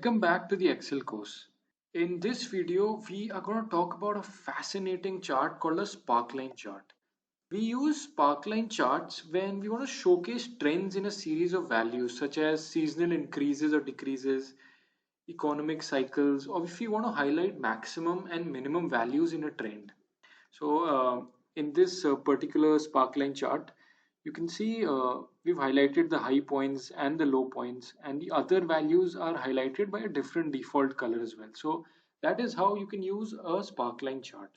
Welcome back to the Excel course. In this video, we are going to talk about a fascinating chart called a sparkline chart. We use sparkline charts when we want to showcase trends in a series of values such as seasonal increases or decreases, economic cycles, or if we want to highlight maximum and minimum values in a trend. In this particular sparkline chart, you can see we've highlighted the high points and the low points, and the other values are highlighted by a different default color as well. So that is how you can use a sparkline chart.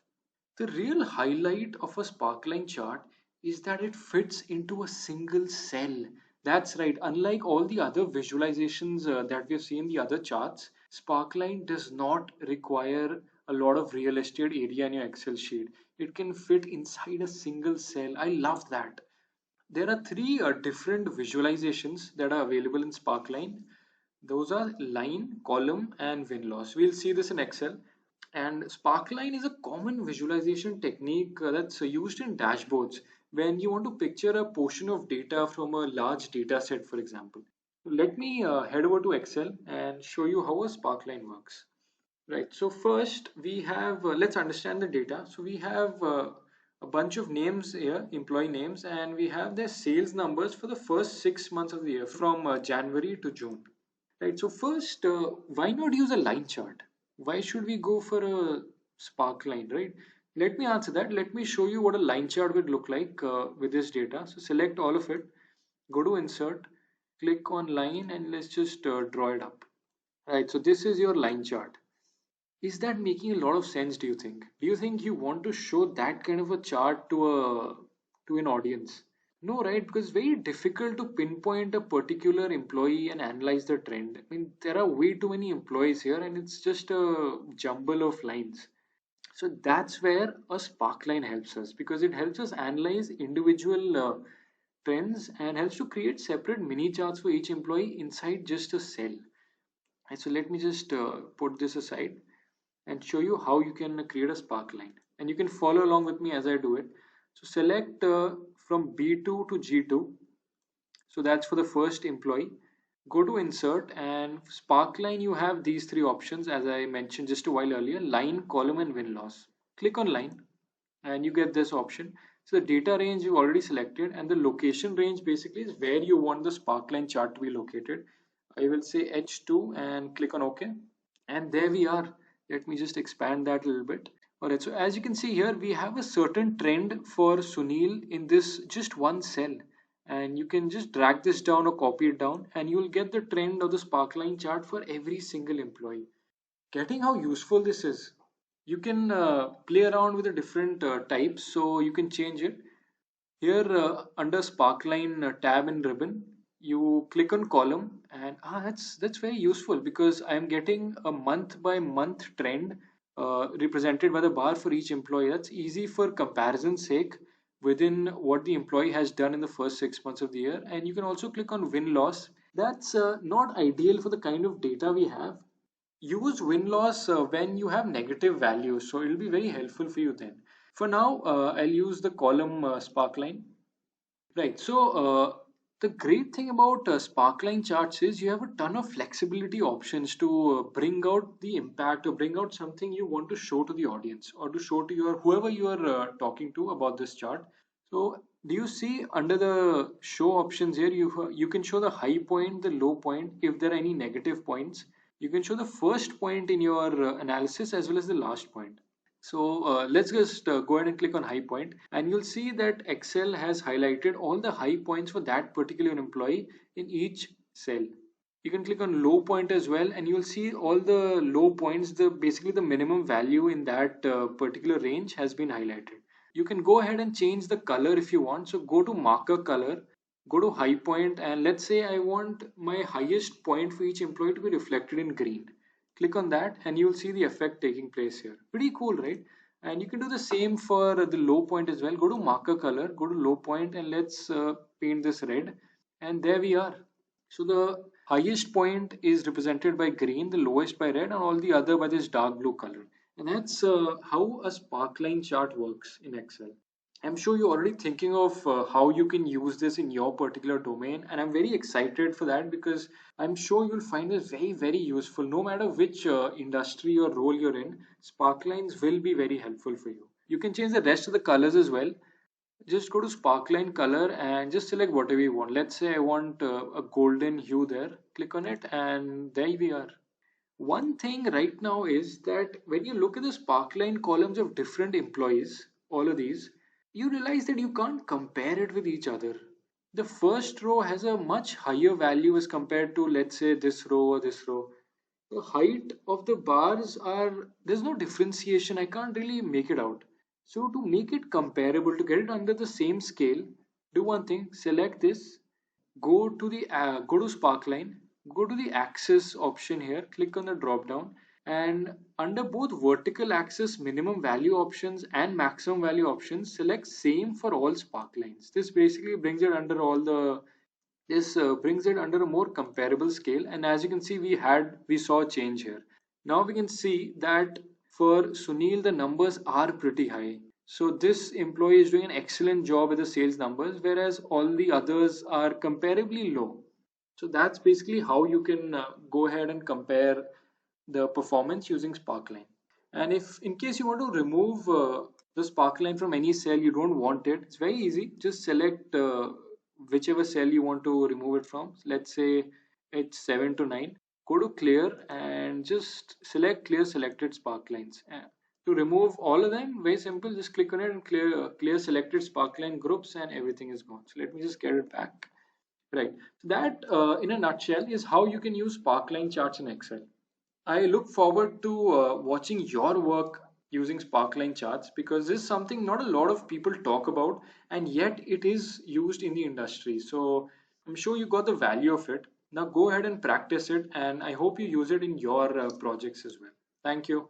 The real highlight of a sparkline chart is that it fits into a single cell. That's right, unlike all the other visualizations that we've seen in the other charts, sparkline does not require a lot of real estate area in your Excel sheet. It can fit inside a single cell. I love that. There are three different visualizations that are available in Sparkline. Those are line, column, and win loss. We'll see this in Excel. And Sparkline is a common visualization technique that's used in dashboards when you want to picture a portion of data from a large data set, for example. Let me head over to Excel and show you how a Sparkline works. Right, so first we have, let's understand the data. So we have a bunch of names here, employee names, and we have their sales numbers for the first 6 months of the year from January to June. Right, so first, why not use a line chart? Why should we go for a spark line, right? Let me answer that. Let me show you what a line chart would look like with this data. So select all of it, go to insert, click on line, and let's just draw it up. Right, so this is your line chart. Is that making a lot of sense, do you think? Do you think you want to show that kind of a chart to an audience? No, right? Because it's very difficult to pinpoint a particular employee and analyze the trend. I mean, there are way too many employees here and it's just a jumble of lines. So that's where a sparkline helps us because it helps us analyze individual trends and helps to create separate mini charts for each employee inside just a cell. And so let me just put this aside and show you how you can create a sparkline, and you can follow along with me as I do it. So select from B2 to G2, so that's for the first employee. Go to insert and sparkline. You have these three options as I mentioned just a while earlier: line, column, and win loss. Click on line and you get this option. So the data range you already selected, and the location range basically is where you want the sparkline chart to be located. I will say H2 and click on OK, and there we are. Let me just expand that a little bit. Alright, so as you can see here, we have a certain trend for Sunil in this just one cell, and you can just drag this down or copy it down and you will get the trend of the sparkline chart for every single employee. Getting how useful this is? You can play around with the different types, so you can change it. Here under sparkline tab and ribbon, you click on column, and that's very useful because I'm getting a month by month trend represented by the bar for each employee. That's easy for comparison's sake within what the employee has done in the first 6 months of the year. And you can also click on win loss. That's not ideal for the kind of data we have. Use win loss when you have negative values, so it'll be very helpful for you then. For now, I'll use the column sparkline. Right. The great thing about Sparkline charts is you have a ton of flexibility options to bring out the impact or bring out something you want to show to the audience or to show to your whoever you are talking to about this chart. So do you see under the show options here, you can show the high point, the low point, if there are any negative points. You can show the first point in your analysis as well as the last point. So let's just go ahead and click on high point, and you'll see that Excel has highlighted all the high points for that particular employee in each cell. You can click on low point as well, and you'll see all the low points, the basically the minimum value in that particular range has been highlighted. You can go ahead and change the color if you want. So go to marker color, go to high point, and let's say I want my highest point for each employee to be reflected in green. Click on that and you'll see the effect taking place here. Pretty cool, right? And you can do the same for the low point as well. Go to marker color, go to low point, and let's paint this red. And there we are. So the highest point is represented by green, the lowest by red, and all the other by this dark blue color. And that's how a sparkline chart works in Excel. I'm sure you're already thinking of how you can use this in your particular domain, and I'm very excited for that because I'm sure you'll find this very, very useful. No matter which industry or role you're in, Sparklines will be very helpful for you. You can change the rest of the colors as well. Just go to Sparkline color and just select whatever you want. Let's say I want a golden hue there. Click on it, and there we are. One thing right now is that when you look at the Sparkline columns of different employees, all of these, you realize that you can't compare it with each other. The first row has a much higher value as compared to, let's say, this row or this row. The height of the bars are, there's no differentiation. I can't really make it out. So to make it comparable, to get it under the same scale, do one thing, select this, go to Sparkline, go to the axis option here, click on the drop down, and under both vertical axis minimum value options and maximum value options, select same for all Sparklines. This basically brings it under all the this brings it under a more comparable scale, and as you can see, we saw a change here. Now we can see that for Sunil the numbers are pretty high. So this employee is doing an excellent job with the sales numbers, whereas all the others are comparably low. So that's basically how you can go ahead and compare the performance using Sparkline. And if in case you want to remove the Sparkline from any cell, you don't want it, it's very easy. Just select whichever cell you want to remove it from. Let's say it's 7 to 9. Go to clear and just select clear selected Sparklines. To remove all of them, very simple, just click on it and clear selected Sparkline groups, and everything is gone. So let me just get it back. Right. So that, in a nutshell, is how you can use Sparkline charts in Excel. I look forward to watching your work using Sparkline charts because this is something not a lot of people talk about, and yet it is used in the industry. So I'm sure you got the value of it. Now go ahead and practice it, and I hope you use it in your projects as well. Thank you.